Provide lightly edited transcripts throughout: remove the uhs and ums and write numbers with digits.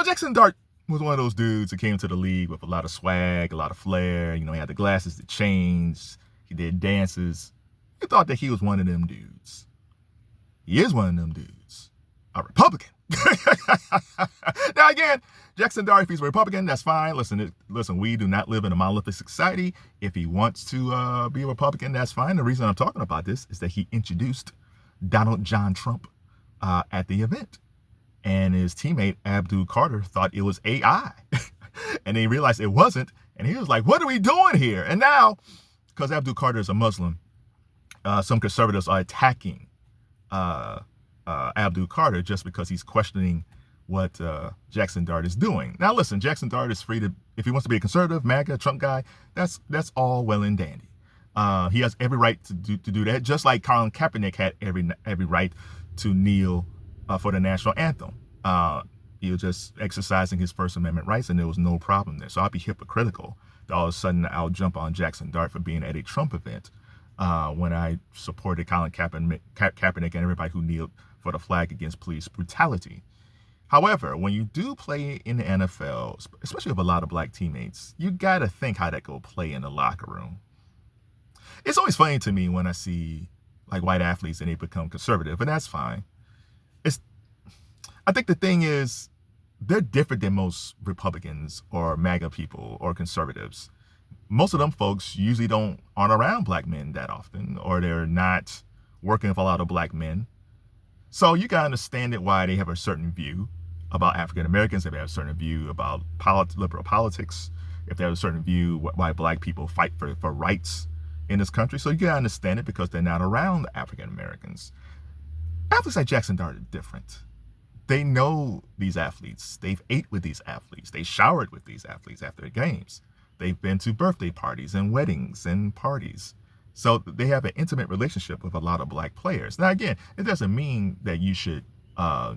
Jaxson Dart was one of those dudes who came to the league with a lot of swag, a lot of flair. You know, he had the glasses, the chains, he did dances. You thought that he was one of them dudes. He is one of them dudes. A Republican. Now again, Jaxson Dart, if he's a Republican, that's fine. Listen, we do not live in a monolithic society. If he wants to be a Republican, that's fine. The reason I'm talking about this is that he introduced Donald John Trump at the event. And his teammate, Abdul Carter, thought it was AI. And they realized it wasn't. And he was like, what are we doing here? And now, because Abdul Carter is a Muslim, some conservatives are attacking Abdul Carter just because he's questioning what Jaxson Dart is doing. Now, listen, Jaxson Dart is free to, if he wants to be a conservative, MAGA, Trump guy, that's all well and dandy. He has every right to do that, just like Colin Kaepernick had every right to kneel for the national anthem. He was just exercising his First Amendment rights, and there was no problem there. So I'd be hypocritical that all of a sudden I'll jump on Jaxson Dart for being at a Trump event when I supported Colin Kaepernick and everybody who kneeled for the flag against police brutality. However, when you do play in the NFL, especially with a lot of black teammates, you got to think how that go play in the locker room. It's always funny to me when I see like white athletes and they become conservative, and that's fine. I think the thing is, they're different than most Republicans or MAGA people or conservatives. Most of them folks usually aren't around black men that often, or they're not working with a lot of black men. So you gotta understand it why they have a certain view about African Americans, if they have a certain view about liberal politics, if they have a certain view why black people fight for rights in this country. So you gotta understand it because they're not around African Americans. Athletes like Jaxson Dart are different. They know these athletes. They've ate with these athletes. They showered with these athletes after the games. They've been to birthday parties and weddings and parties. So they have an intimate relationship with a lot of black players. Now, again, it doesn't mean that you should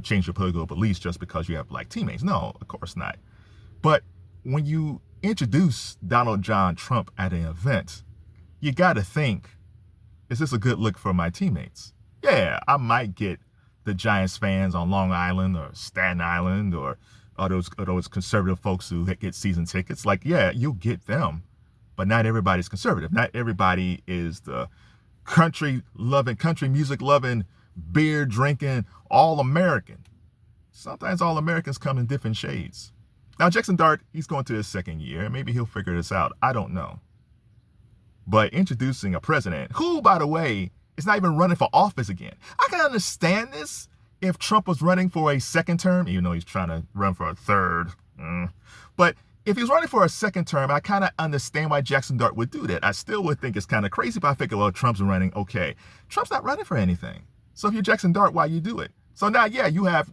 change your political beliefs just because you have black teammates. No, of course not. But when you introduce Donald John Trump at an event, you got to think, is this a good look for my teammates? Yeah, I might get the Giants fans on Long Island or Staten Island or those conservative folks who get season tickets. Like, yeah, you'll get them, but not everybody's conservative. Not everybody is the country music loving, beer drinking, all American. Sometimes all Americans come in different shades. Now, Jaxson Dart, he's going to his second year. Maybe he'll figure this out. I don't know. But introducing a president who, by the way, is not even running for office again. I can understand this if Trump was running for a second term, even though he's trying to run for a third. But if he was running for a second term, I kind of understand why Jaxson Dart would do that. I still would think it's kind of crazy, but I figure, well, Trump's running. Okay, Trump's not running for anything. So if you're Jaxson Dart, why you do it? So now, yeah, you have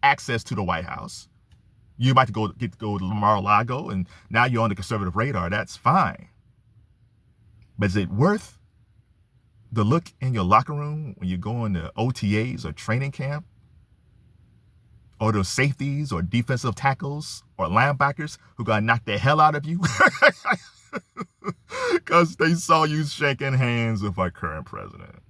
access to the White House. You might get to go to Mar-a-Lago, and now you're on the conservative radar. That's fine. But is it worth the look in your locker room when you go into OTAs or training camp? Or those safeties or defensive tackles or linebackers who got to knock the hell out of you because they saw you shaking hands with our current president?